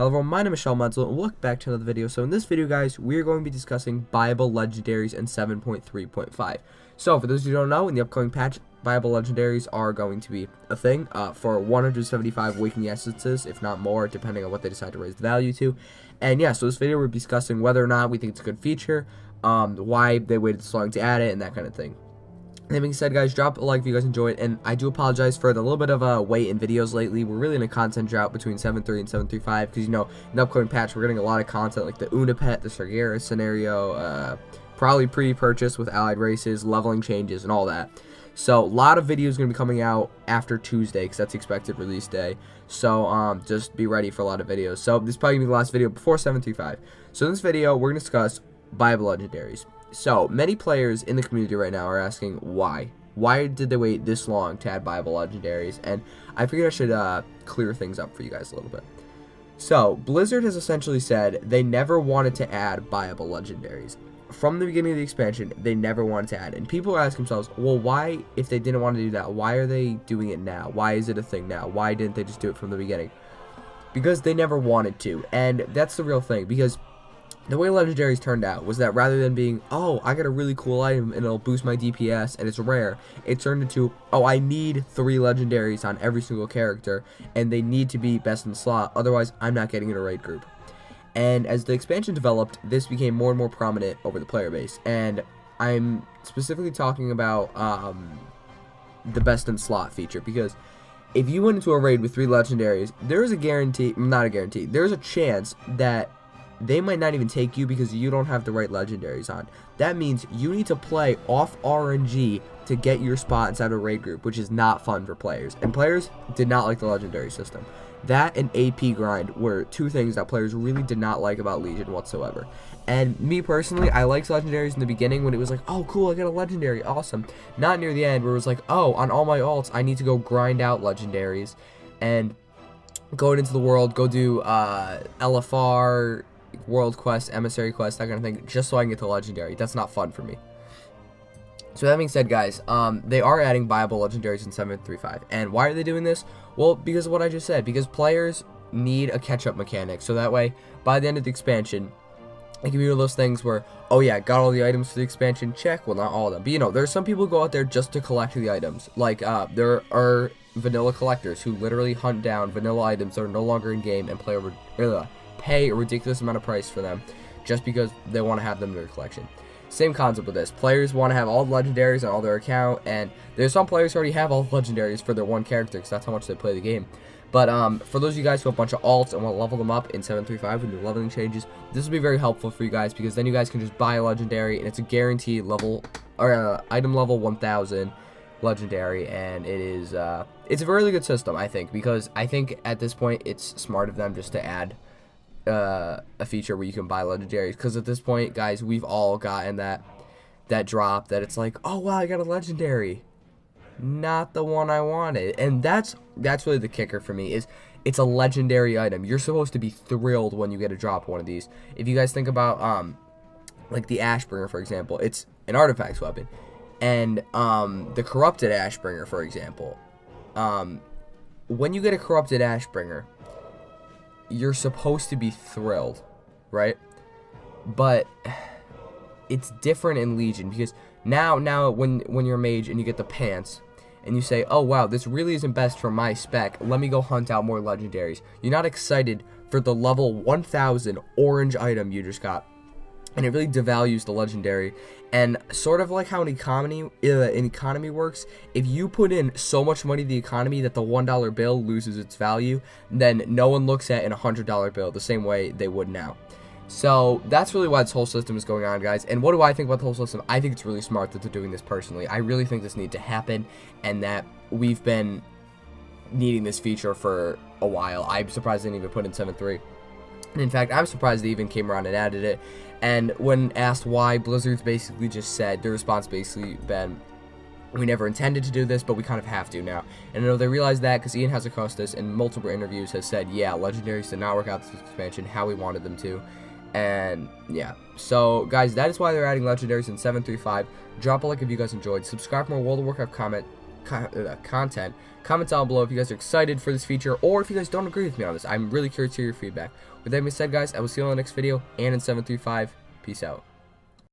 Hello everyone, my name is Shelemental, and welcome back to another video. So in this video, guys, we're going to be discussing Buyable Legendaries in 7.3.5. So for those who don't know, in the upcoming patch, Buyable Legendaries are going to be a thing for 175 waking essences, if not more, depending on what they decide to raise the value to. And yeah, so this video we're discussing whether or not we think it's a good feature, why they waited so long to add it, and that kind of thing. That being said, guys, drop a like if you guys enjoyed, and I do apologize for the little bit of a wait in videos lately. We're really in a content drought between 7.3 and 7.3.5 because, you know, in the upcoming patch, we're getting a lot of content like the Unipet, the Sargeras scenario, probably pre-purchase with allied races, leveling changes, and all that. So, a lot of videos going to be coming out after Tuesday because that's the expected release day. So, just be ready for a lot of videos. So, this is probably going to be the last video before 7.3.5. So, in this video, we're going to discuss Buyable Legendaries. So, many players in the community right now are asking why. Why did they wait this long to add Buyable Legendaries? And I figured I should clear things up for you guys a little bit. So, Blizzard has essentially said they never wanted to add Buyable Legendaries. From the beginning of the expansion, they never wanted to add it. And people are asking themselves, well, why, if they didn't want to do that, why are they doing it now? Why is it a thing now? Why didn't they just do it from the beginning? Because they never wanted to. And that's the real thing. Because the way Legendaries turned out was that rather than being, oh, I got a really cool item and it'll boost my DPS and it's rare, it turned into, oh, I need 3 Legendaries on every single character and they need to be best in slot, otherwise I'm not getting in a raid group. And as the expansion developed, this became more and more prominent over the player base. And I'm specifically talking about the best in slot feature, because if you went into a raid with 3 Legendaries, there is a guarantee, not a guarantee, there's a chance that they might not even take you because you don't have the right Legendaries on. That means you need to play off RNG to get your spot inside a raid group, which is not fun for players. And players did not like the Legendary system. That and AP grind were 2 things that players really did not like about Legion whatsoever. And me personally, I liked Legendaries in the beginning when it was like, oh cool, I got a Legendary, awesome. Not near the end where it was like, oh, on all my alts, I need to go grind out Legendaries and go into the world, go do LFR, world quest, emissary quest, that kind of thing, just so I can get the Legendary. That's not fun for me. So that being said, guys, they are adding Buyable Legendaries in 7.3.5. And why are they doing this? Well, because of what I just said. Because players need a catch-up mechanic. So that way, by the end of the expansion, it can be one of those things where, oh yeah, got all the items for the expansion, check. Well, not all of them. But, you know, there's some people who go out there just to collect the items. Like, there are vanilla collectors who literally hunt down vanilla items that are no longer in-game and pay a ridiculous amount of price for them just because they want to have them in their collection. Same concept with this. Players want to have all the Legendaries on all their account, and there's some players who already have all the Legendaries for their one character because that's how much they play the game. But for those of you guys who have a bunch of alts and want to level them up in 7.3.5 with new leveling changes, this will be very helpful for you guys because then you guys can just buy a Legendary and it's a guaranteed level or item level 1000 Legendary, and it is it's a really good system, I think, because I think at this point it's smart of them just to add a feature where you can buy Legendaries, because at this point, guys, we've all gotten that drop that it's like, oh wow, I got a Legendary, not the one I wanted. And that's really the kicker for me, is it's a Legendary item. You're supposed to be thrilled when you get a drop one of these. If you guys think about like the Ashbringer, for example, it's an artifacts weapon, and the corrupted Ashbringer, for example, when you get a corrupted Ashbringer, you're supposed to be thrilled, right? But it's different in Legion, because now when you're a mage and you get the pants and you say, oh wow, this really isn't best for my spec, let me go hunt out more Legendaries. You're not excited for the level 1000 orange item you just got, and it really devalues the Legendary. And sort of like how an economy works, if you put in so much money to the economy that the $1 bill loses its value, then no one looks at a $100 bill the same way they would now. So that's really why this whole system is going on, guys. And what do I think about the whole system? I think it's really smart that they're doing this personally. I really think this needs to happen, and that we've been needing this feature for a while. I'm surprised they didn't even put in 7.3. And in fact, I'm surprised they even came around and added it. And when asked why, Blizzard's basically just said, their response basically been, we never intended to do this, but we kind of have to now. And I know they realized that because Ian Hazacostas in multiple interviews has said, yeah, Legendaries did not work out this expansion how we wanted them to. And yeah, so guys, that is why they're adding Legendaries in 7.3.5. Drop a like if you guys enjoyed. Subscribe for more World of Warcraft content. Comment down below if you guys are excited for this feature, or if you guys don't agree with me on this. I'm really curious to hear your feedback. With that being said, guys, I will see you on the next video, and in 735, peace out.